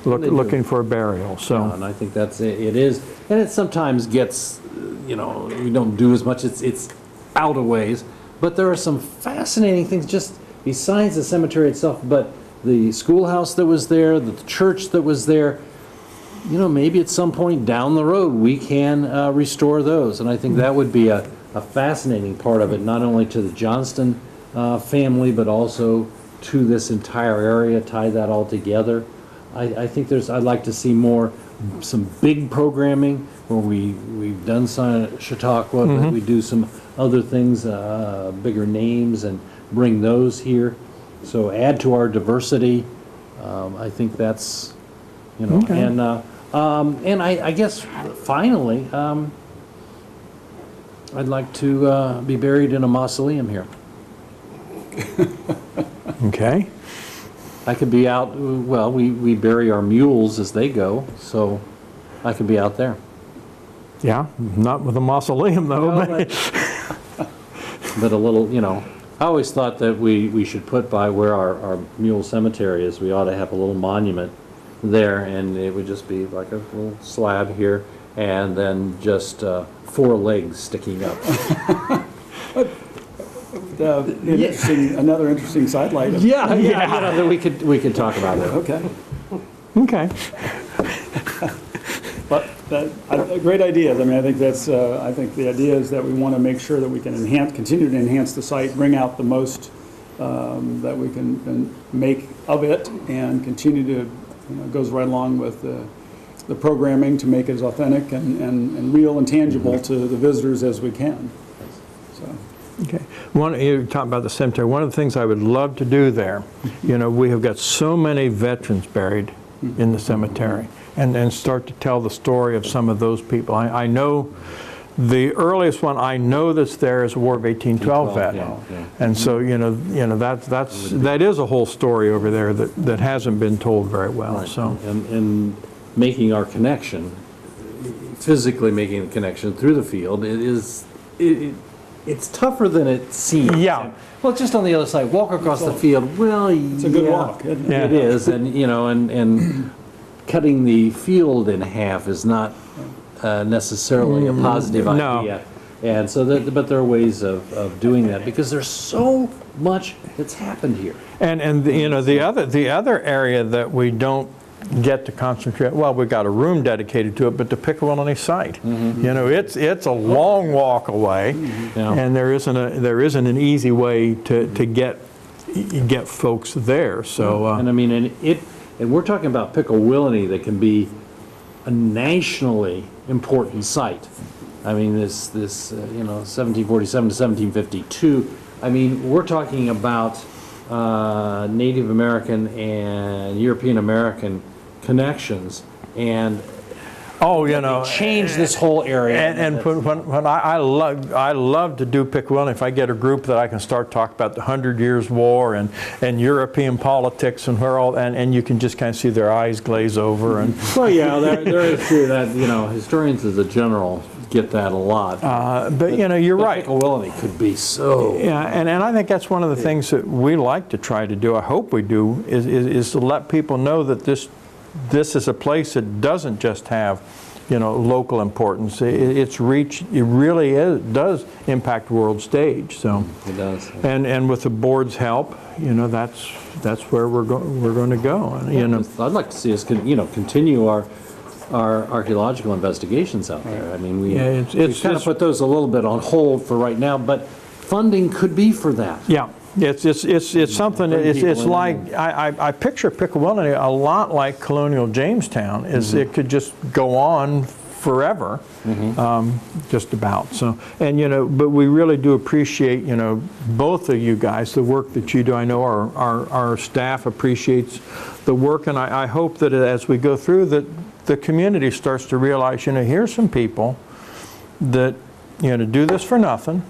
[SPEAKER 2] looking for a burial. So,
[SPEAKER 3] and I think that's it is, and it sometimes gets, we don't do as much. It's out of ways, but there are some fascinating things just besides the cemetery itself. But the schoolhouse that was there, the church that was there. Maybe at some point down the road we can restore those, and I think that would be a fascinating part of it, not only to the Johnston family, but also to this entire area, tie that all together. I think I'd like to see some big programming where we've done some Chautauqua, but we do some other things, bigger names, and bring those here. So add to our diversity. I think that's...
[SPEAKER 2] Okay.
[SPEAKER 3] And I guess finally, I'd like to be buried in a mausoleum here.
[SPEAKER 2] okay.
[SPEAKER 3] I could be out, well, we bury our mules as they go, so I could be out there.
[SPEAKER 2] Yeah, not with a mausoleum though.
[SPEAKER 3] Well, but a little, I always thought that we should put by where our mule cemetery is, we ought to have a little monument there, and it would just be like a little slab here, and then just 4 legs sticking up.
[SPEAKER 4] Another interesting sidelight.
[SPEAKER 3] Yeah, that we could talk about that.
[SPEAKER 4] Okay.
[SPEAKER 2] Okay.
[SPEAKER 4] But great ideas. I mean, I think I think the idea is that we want to make sure that we can continue to enhance the site, bring out the most that we can make of it, and continue to, goes right along with the programming to make it as authentic and real and tangible to the visitors as we can. So.
[SPEAKER 2] Okay. You talk about the cemetery. One of the things I would love to do there, we have got so many veterans buried in the cemetery, and start to tell the story of some of those people. I know the earliest one I know that's there is a War of 1812 vet, and so that is a whole story over there that hasn't been told very well.
[SPEAKER 3] Right.
[SPEAKER 2] So
[SPEAKER 3] and making our connection, physically making the connection through the field, it's tougher than it seems.
[SPEAKER 2] Yeah.
[SPEAKER 3] Well, just on the other side, walk across the field. Well,
[SPEAKER 4] It's a good walk, isn't it?
[SPEAKER 2] Yeah.
[SPEAKER 3] It is, and cutting the field in half is not necessarily a positive
[SPEAKER 2] No.
[SPEAKER 3] idea. And so, but there are ways of doing that because there's so much that's happened here.
[SPEAKER 2] and the other area that we don't get to concentrate, well, we've got a room dedicated to it, but the Piqua site, it's a long walk away,
[SPEAKER 3] Yeah.
[SPEAKER 2] and there isn't an easy way to get folks there. So
[SPEAKER 3] And I mean, and we're talking about Piqua that can be a nationally important site. I mean, this 1747 to 1752. I mean, we're talking about Native American and European American connections, and change this whole area.
[SPEAKER 2] And when I love to do Piqua, if I get a group that I can start talking about the 100 Years' War and European politics and where all, and you can just kind of see their eyes glaze over. And
[SPEAKER 3] Well, yeah, there is true that historians as a general get that a lot.
[SPEAKER 2] but you're right.
[SPEAKER 3] Piqua could be so.
[SPEAKER 2] Yeah, and I think that's one of the things that we like to try to do, I hope we do, is to let people know that this is a place that doesn't just have, local importance. Its reach, it really does impact the world stage. So
[SPEAKER 3] It does.
[SPEAKER 2] and with the board's help, that's where we're going to go.
[SPEAKER 3] I'd like to see us, continue our archaeological investigations out there. I mean, we kind of put those a little bit on hold for right now, but funding could be for that.
[SPEAKER 2] Yeah. It's something. It's like I picture Piqua a lot like colonial Jamestown. It could just go on forever, just about. So but we really do appreciate both of you guys, the work that you do. I know our staff appreciates the work, and I hope that as we go through that the community starts to realize here's some people that do this for nothing,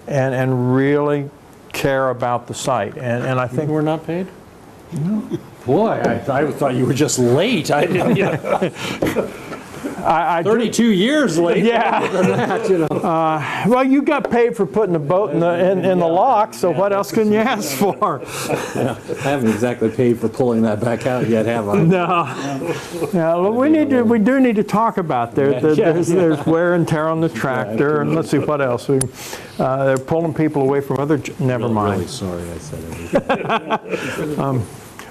[SPEAKER 2] and really care about the site, and I think
[SPEAKER 3] we're not paid. No. Boy, I thought you were just late. I didn't. 32 years late.
[SPEAKER 2] Yeah. Well, you got paid for putting the boat in the lock, so what else can you ask for?
[SPEAKER 3] I haven't exactly paid for pulling that back out yet, have I?
[SPEAKER 2] No. Well, we do need to talk about there's wear and tear on the tractor, and let's see what else. They're pulling people away from other. Never mind.
[SPEAKER 3] Really sorry I said it.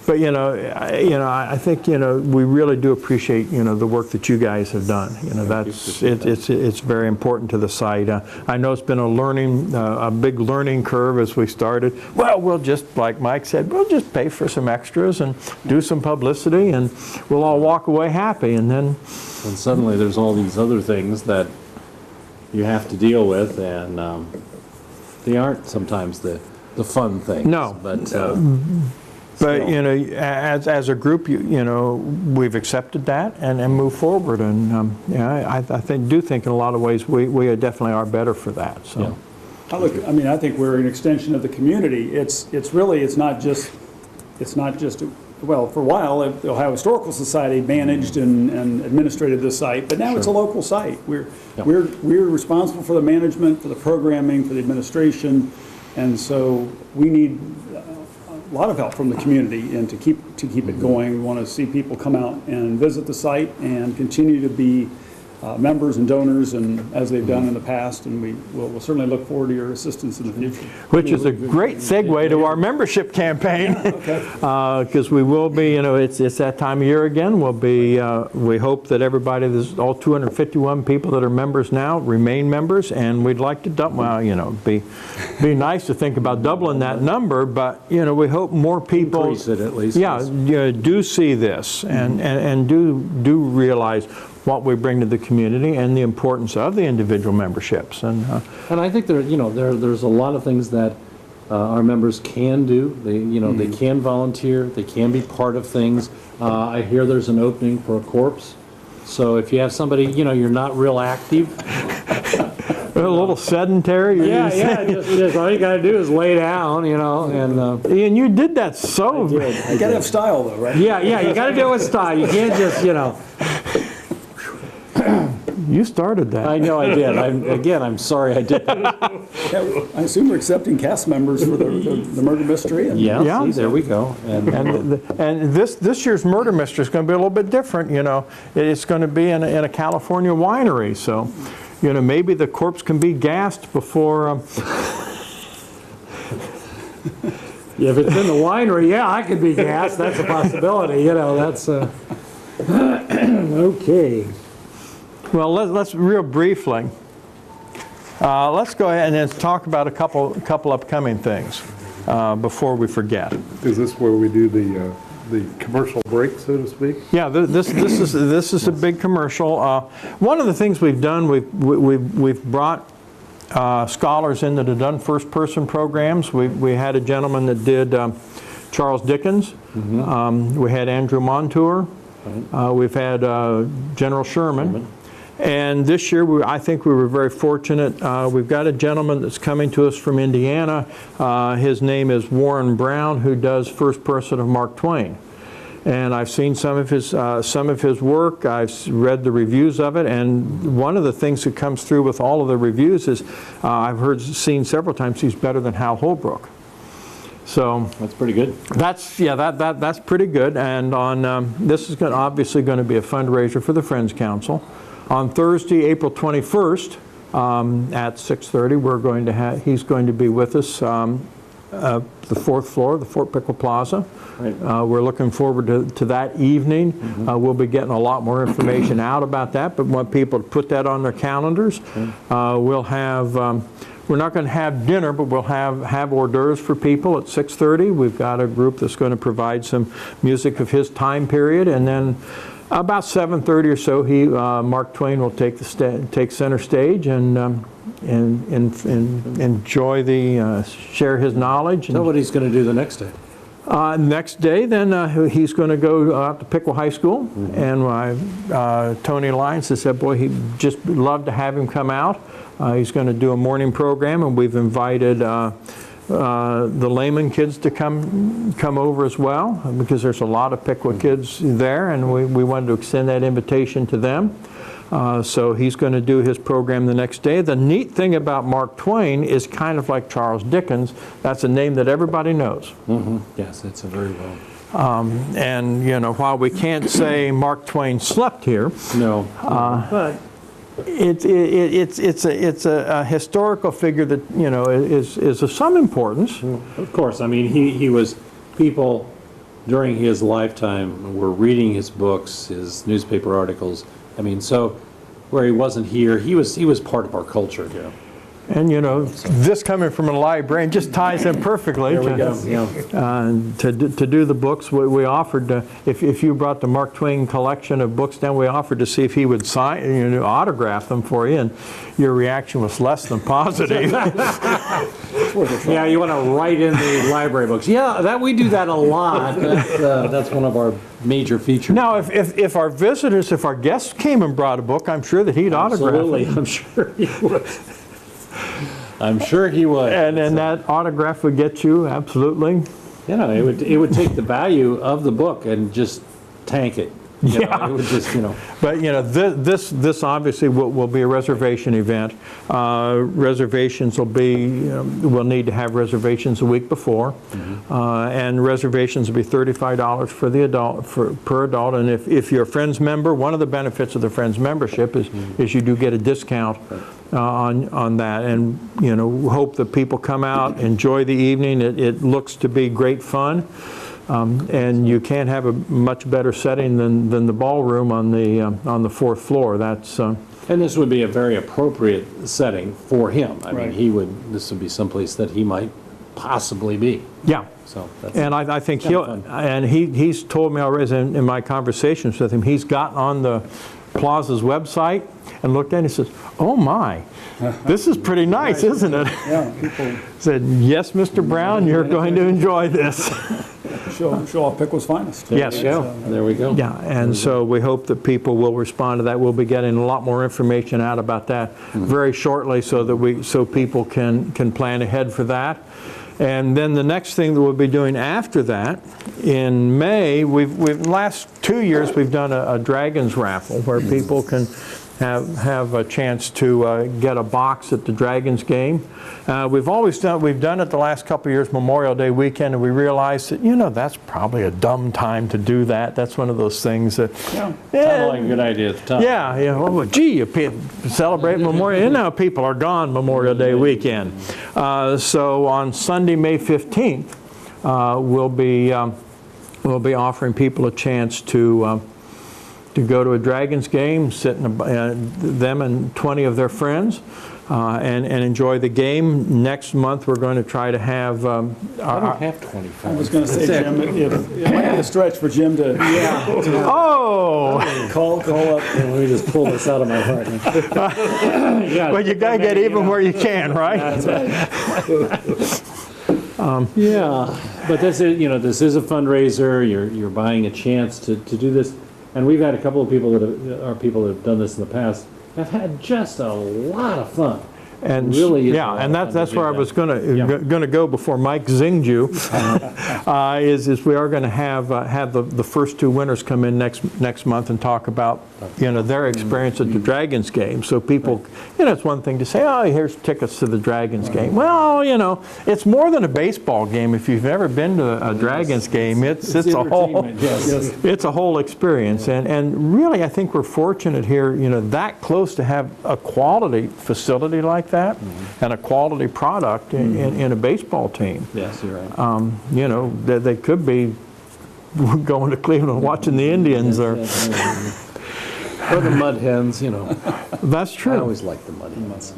[SPEAKER 2] But I think we really do appreciate the work that you guys have done. It's very important to the site. I know it's been a big learning curve as we started. Well, we'll just, like Mike said, we'll just pay for some extras and do some publicity, and we'll all walk away happy. And then,
[SPEAKER 3] and suddenly there's all these other things that you have to deal with, and they aren't sometimes the fun things.
[SPEAKER 2] No. But as a group, we've accepted that and moved forward, and I do think in a lot of ways we definitely are better for that. So,
[SPEAKER 4] yeah. I think we're an extension of the community. It's not just well, for a while the Ohio Historical Society managed and administrated the site, but now it's a local site. We're responsible for the management, for the programming, for the administration, and so we need a lot of help from the community, and to keep it going. We want to see people come out and visit the site and continue to be members and donors, and as they've done in the past, and we'll certainly look forward to your assistance in the future.
[SPEAKER 2] Which is a great segue to our membership campaign, because we will be, it's that time of year again. We'll be, we hope that everybody, all 251 people that are members now remain members, and we'd like to double, be nice to think about doubling that number, but, we hope more people.
[SPEAKER 3] Increase it at least.
[SPEAKER 2] Yeah, do see this, and do realize what we bring to the community and the importance of the individual memberships. And
[SPEAKER 3] I think there's a lot of things that our members can do. They can volunteer. They can be part of things. I hear there's an opening for a corpse. So if you have somebody, you're not real active.
[SPEAKER 2] A little sedentary.
[SPEAKER 3] Just all you got to do is lay down, and
[SPEAKER 2] Ian, you did that so.
[SPEAKER 4] You got to have style, though, right?
[SPEAKER 3] Yeah, you got to do it with style. You can't just,
[SPEAKER 2] You started that.
[SPEAKER 3] I know I did. I'm sorry I did that.
[SPEAKER 4] I assume we're accepting cast members for the murder mystery.
[SPEAKER 3] Yeah, see, there we go.
[SPEAKER 2] And this year's murder mystery is going to be a little bit different. It's going to be in a California winery. So, maybe the corpse can be gassed before.
[SPEAKER 3] Yeah, if it's in the winery, I could be gassed. That's a possibility. That's okay.
[SPEAKER 2] Well, let's real briefly. Let's go ahead and then talk about a couple upcoming things before we forget.
[SPEAKER 1] Is this where we do the commercial break, so to speak?
[SPEAKER 2] Yeah, this is a big commercial. One of the things we've done, we've brought scholars into the done first person programs. We had a gentleman that did Charles Dickens. We had Andrew Montour. We've had General Sherman. And this year, I think we were very fortunate. We've got a gentleman that's coming to us from Indiana. His name is Warren Brown, who does first person of Mark Twain. And I've seen some of his work. I've read the reviews of it. And one of the things that comes through with all of the reviews is I've seen several times he's better than Hal Holbrook. So
[SPEAKER 3] that's pretty good.
[SPEAKER 2] That's pretty good. And on this is obviously going to be a fundraiser for the Friends Council. On Thursday, April 21st, at 6:30, we're going to he's going to be with us the fourth floor, the Fort Piqua Plaza.
[SPEAKER 3] Right.
[SPEAKER 2] We're looking forward to that evening. We'll be getting a lot more information out about that, but want people to put that on their calendars. We'll have. We're not going to have dinner, but we'll have hors d'oeuvres for people at 6:30. We've got a group that's going to provide some music of his time period, and then about 7:30 or so, Mark Twain will take center stage and enjoy share his knowledge.
[SPEAKER 3] Tell what he's going to do the next day.
[SPEAKER 2] Next day, then he's going to go out to Piqua High School, and Tony Lyons has said, boy, he'd just love to have him come out. He's going to do a morning program, and we've invited the Lehman kids to come over as well, because there's a lot of Piqua kids there, and we wanted to extend that invitation to them. So he's going to do his program the next day. The neat thing about Mark Twain is kind of like Charles Dickens. That's a name that everybody knows.
[SPEAKER 3] Yes, that's a very well.
[SPEAKER 2] And while we can't say Mark Twain slept here,
[SPEAKER 3] no, but
[SPEAKER 2] it's a historical figure that is of some importance.
[SPEAKER 3] Of course, I mean he was people during his lifetime were reading his books, his newspaper articles. I mean, so where he wasn't here, he was part of our culture here.
[SPEAKER 2] And this coming from a librarian just ties in perfectly.
[SPEAKER 3] There we go.
[SPEAKER 2] To do the books, we offered to, if you brought the Mark Twain collection of books down, we offered to see if he would sign, autograph them for you, and your reaction was less than positive.
[SPEAKER 3] Yeah, you want to write in the library books. Yeah, we do that a lot. That's one of our major features.
[SPEAKER 2] Now, if our visitors, if our guests came and brought a book, I'm sure that he'd autograph it.
[SPEAKER 3] Absolutely, I'm sure he would. I'm sure he would.
[SPEAKER 2] And that autograph would get you, absolutely.
[SPEAKER 3] It would take the value of the book and just tank it. You know, it would just,
[SPEAKER 2] But, this obviously will be a reservation event. Reservations will be, we'll need to have reservations a week before. And reservations will be $35 for the adult, per adult. And if you're a Friends member, one of the benefits of the Friends membership is you do get a discount on that. And, hope that people come out, enjoy the evening. It looks to be great fun. And you can't have a much better setting than the ballroom on the fourth floor. That's
[SPEAKER 3] and this would be a very appropriate setting for him. I
[SPEAKER 4] Right.
[SPEAKER 3] mean, this would be someplace that he might possibly be.
[SPEAKER 2] yeah.
[SPEAKER 3] So that's
[SPEAKER 2] And I think
[SPEAKER 3] kinda fun.
[SPEAKER 2] he's told me already in my conversations with him, he's gotten on the Plaza's website and looked at it and says, "Oh my, this is pretty nice, isn't it?"
[SPEAKER 4] Yeah, people
[SPEAKER 2] Said, "Yes, Mr. Brown, you're going to enjoy this."
[SPEAKER 4] show off Piqua's finest.
[SPEAKER 2] Yes.
[SPEAKER 3] There we go.
[SPEAKER 2] Yeah, and so we hope that people will respond to that. We'll be getting a lot more information out about that very shortly, so people can plan ahead for that. And then the next thing that we'll be doing after that, in May, we've last 2 years we've done a Dragons raffle where people can have a chance to get a box at the Dragons game. We've done it the last couple of years, Memorial Day weekend, and we realized that, that's probably a dumb time to do that. That's one of those things that,
[SPEAKER 3] Sounded like a good idea at the time.
[SPEAKER 2] yeah, well, gee, you celebrate Memorial, people are gone Memorial Day weekend. So on Sunday, May 15th, we'll be offering people a chance to go to a Dragons game, sit them and 20 of their friends, and enjoy the game. Next month, we're going to try to have
[SPEAKER 3] I don't have 25.
[SPEAKER 4] I was going to say, Jim, it might be a stretch for Jim to
[SPEAKER 2] Oh!
[SPEAKER 4] call up.
[SPEAKER 3] Let me just pull this out of my heart.
[SPEAKER 2] Well, you got to get even where you can, right?
[SPEAKER 3] Yeah, but this is a fundraiser. You're buying a chance to do this, and we've had a couple of people that have done this in the past. Have had just a lot of fun.
[SPEAKER 2] And
[SPEAKER 3] really is a
[SPEAKER 2] yeah,
[SPEAKER 3] lot
[SPEAKER 2] and
[SPEAKER 3] of fun
[SPEAKER 2] that's
[SPEAKER 3] to
[SPEAKER 2] where I
[SPEAKER 3] do
[SPEAKER 2] was
[SPEAKER 3] that.
[SPEAKER 2] going to go before Mike zinged you. Is we are going to have the first two winners come in next month and talk about their experience at the Dragons game. So people, it's one thing to say, oh, here's tickets to the Dragons game. Well, it's more than a baseball game. If you've never been to a Dragons game, it's a whole it's a whole experience. And really, I think we're fortunate here, that close to have a quality facility like that and a quality product in a baseball team.
[SPEAKER 3] Yes, you're right.
[SPEAKER 2] They could be going to Cleveland watching the Indians or
[SPEAKER 3] the Mud Hens,
[SPEAKER 2] That's
[SPEAKER 3] I
[SPEAKER 2] true.
[SPEAKER 3] always like the Mud Hens.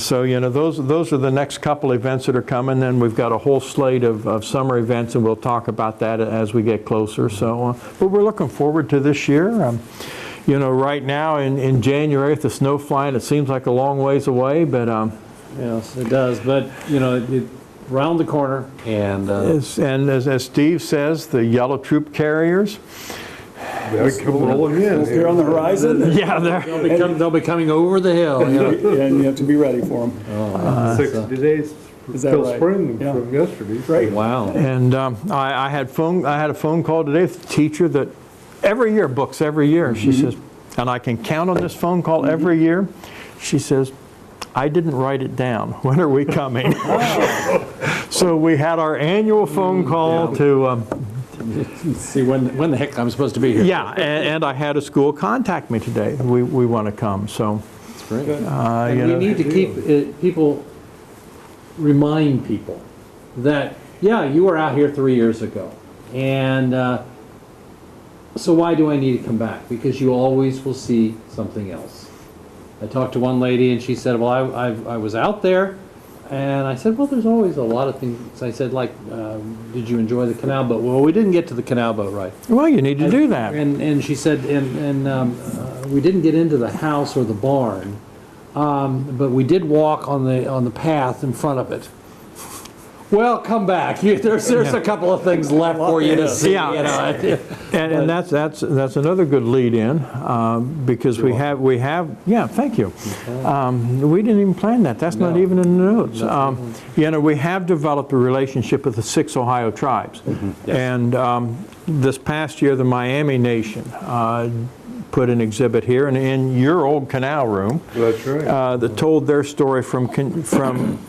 [SPEAKER 2] So those are the next couple events that are coming. Then we've got a whole slate of summer events, and we'll talk about that as we get closer. So, but we're looking forward to this year. Right now in January, with the snow flying, it seems like a long ways away, but
[SPEAKER 3] Yes, it does. But it round the corner, and
[SPEAKER 2] as Steve says, the yellow troop carriers.
[SPEAKER 1] They'll come rolling in.
[SPEAKER 4] Here on the horizon,
[SPEAKER 2] Yeah,
[SPEAKER 3] they'll be coming over the hill.
[SPEAKER 4] and you have to be ready for them.
[SPEAKER 1] 60 days
[SPEAKER 4] Is that
[SPEAKER 1] till
[SPEAKER 4] right?
[SPEAKER 1] spring
[SPEAKER 4] Yeah.
[SPEAKER 1] from yesterday.
[SPEAKER 4] Right.
[SPEAKER 3] Wow.
[SPEAKER 2] And I had a phone call today with a teacher that every year books every year. She says, and I can count on this phone call every year. She says, I didn't write it down. When are we coming? So we had our annual phone call to.
[SPEAKER 3] See when the heck I'm supposed to be here.
[SPEAKER 2] Yeah, and I had a school contact me today. We want to come. So
[SPEAKER 3] That's great.
[SPEAKER 2] you
[SPEAKER 3] We
[SPEAKER 2] know,
[SPEAKER 3] need to keep remind people that, you were out here 3 years ago. And so why do I need to come back? Because you always will see something else. I talked to one lady and she said, well, I was out there. And I said, well, there's always a lot of things. I said, like, did you enjoy the canal boat? Well, we didn't get to the canal boat right.
[SPEAKER 2] well, you need to do that.
[SPEAKER 3] And she said, we didn't get into the house or the barn, but we did walk on the path in front of it. Well, come back. There's a couple of things left for you to see.
[SPEAKER 2] Yeah.
[SPEAKER 3] You know.
[SPEAKER 2] And that's another good lead in, because we have, yeah, thank you. We didn't even plan that. That's not even in the notes. You know, we have developed a relationship with the 6 Ohio tribes.
[SPEAKER 3] Yes.
[SPEAKER 2] And this past year, the Miami Nation put an exhibit here and in your old canal room.
[SPEAKER 1] That's right.
[SPEAKER 2] That told their story from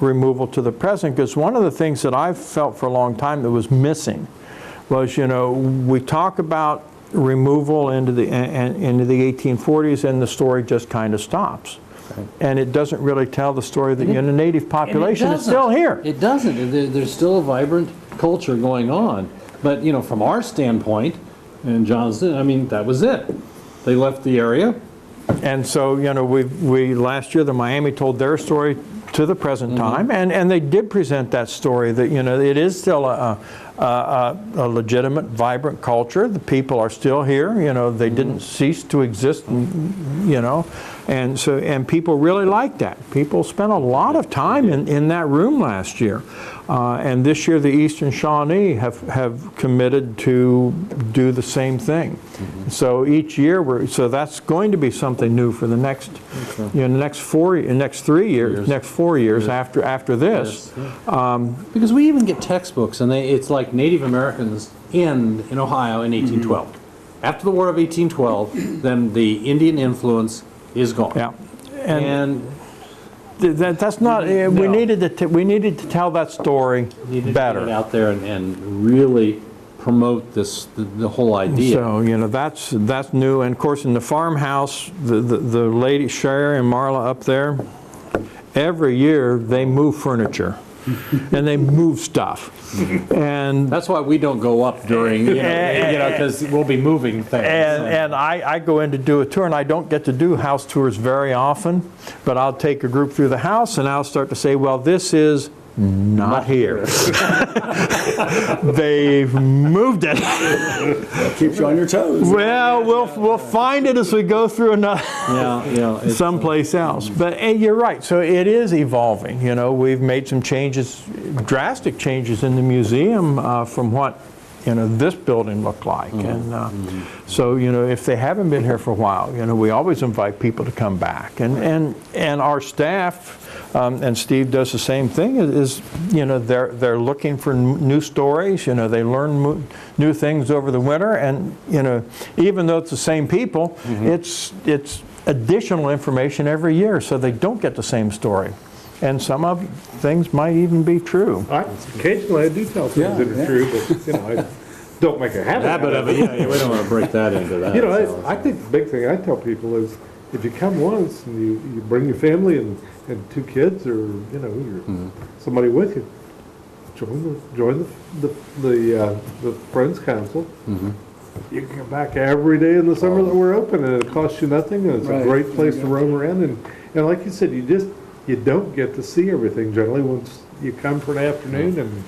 [SPEAKER 2] removal to the present. Because one of the things that I've felt for a long time that was missing was, you know, we talk about removal into the 1840s, and the story just kind of stops. Right. And it doesn't really tell the story that the native population is still here.
[SPEAKER 3] It doesn't. There's still a vibrant culture going on. But, you know, from our standpoint, in Johnston, I mean, that was it. They left the area.
[SPEAKER 2] And so, you know, we last year, the Miami told their story to the present time, and they did present that story that, you know, it is still a legitimate, vibrant culture. The people are still here. You know, they didn't cease to exist, you know, and people really like that. People spent a lot of time in that room last year. And this year, the Eastern Shawnee have committed to do the same thing. So each year, so that's going to be something new for the next, you know, next 4 years after this.
[SPEAKER 3] Because we even get textbooks, and it's like Native Americans in Ohio in 1812. After the War of 1812, then the Indian influence is gone.
[SPEAKER 2] Yeah,
[SPEAKER 3] and
[SPEAKER 2] that's not. We needed to tell that story better.
[SPEAKER 3] Get it out there and really promote the whole idea.
[SPEAKER 2] So, you know, that's new. And of course, in the farmhouse, the lady Sherry and Marla up there, every year they move furniture and they move stuff. And
[SPEAKER 3] that's why we don't go up during, you know, because we'll be moving things.
[SPEAKER 2] And I go in to do a tour, and I don't get to do house tours very often, but I'll take a group through the house, and I'll start to say, well, this is not here. They've moved it.
[SPEAKER 4] Keeps you on your toes.
[SPEAKER 2] Well, we'll find it as we go through another someplace else. But you're right. So it is evolving. You know, we've made some changes, drastic changes in the museum from what, you know, this building looked like. And so, you know, if they haven't been here for a while, you know, we always invite people to come back. And our staff, and Steve does the same thing, is, you know, they're looking for new stories. You know, they learn new things over the winter. And, you know, even though it's the same people, it's additional information every year, so they don't get the same story. And some of things might even be true.
[SPEAKER 1] Occasionally I do tell things that are true, but, you know, I don't make a habit
[SPEAKER 3] of it. Yeah, we don't want to break that into that.
[SPEAKER 1] You know, I think the big thing I tell people is, if you come once and you bring your family and 2 kids, or, you know, you're somebody with you, join the Friends Council. You can come back every day in the summer that we're open, and it costs you nothing, and it's a great place to roam around. And like you said, you don't get to see everything generally once you come for an afternoon. And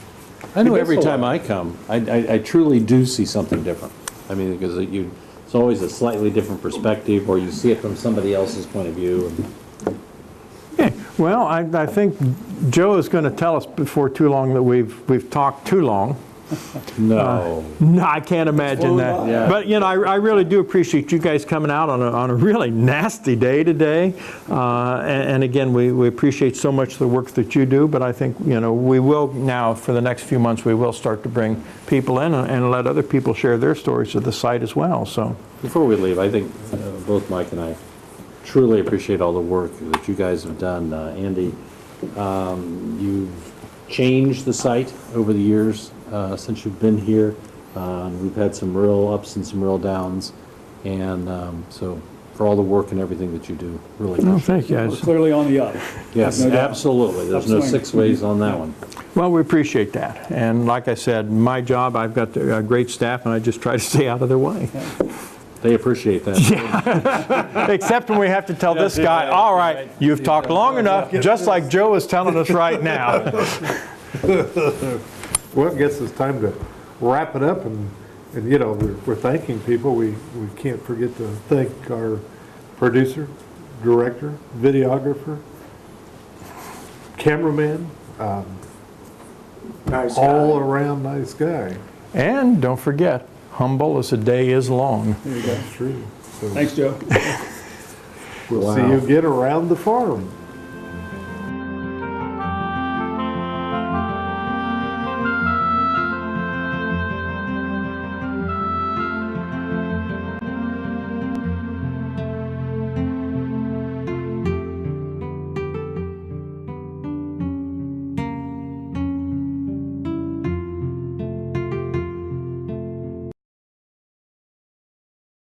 [SPEAKER 3] I know every time I come, I truly do see something different. I mean, because it's always a slightly different perspective, or you see it from somebody else's point of view.
[SPEAKER 2] Yeah. Well, I think Joe is going to tell us before too long that we've talked too long.
[SPEAKER 3] No.
[SPEAKER 2] No, I can't imagine that.
[SPEAKER 3] Yeah.
[SPEAKER 2] But, you know, I really do appreciate you guys coming out on a really nasty day today. And again, we appreciate so much the work that you do. But I think, you know, we will now, for the next few months, we will start to bring people in and let other people share their stories of the site as well. So
[SPEAKER 3] before we leave, I think both Mike and I truly appreciate all the work that you guys have done. Andy, you've changed the site over the years. Since you've been here, we've had some real ups and some real downs, and so for all the work and everything that you do, really appreciate it.
[SPEAKER 2] Thank you,
[SPEAKER 4] We're
[SPEAKER 2] guys.
[SPEAKER 4] clearly on the up.
[SPEAKER 3] Yes,
[SPEAKER 4] No doubt.
[SPEAKER 3] absolutely. There's no
[SPEAKER 4] Upswing.
[SPEAKER 3] 6 ways on that one.
[SPEAKER 2] Well, we appreciate that. And like I said, my job, I've got a great staff, and I just try to stay out of their way.
[SPEAKER 3] They appreciate that.
[SPEAKER 2] Except when we have to tell this guy, all right, you've talked long enough, just like Joe is telling us right now.
[SPEAKER 1] Well, I guess it's time to wrap it up, and you know, we're thanking people. We can't forget to thank our producer, director, videographer, cameraman,
[SPEAKER 5] Nice
[SPEAKER 1] all
[SPEAKER 5] guy.
[SPEAKER 1] around nice guy.
[SPEAKER 2] And don't forget, humble as a day is long.
[SPEAKER 4] There you go.
[SPEAKER 1] That's true. So
[SPEAKER 4] Thanks, Joe.
[SPEAKER 1] we'll see you get around the farm.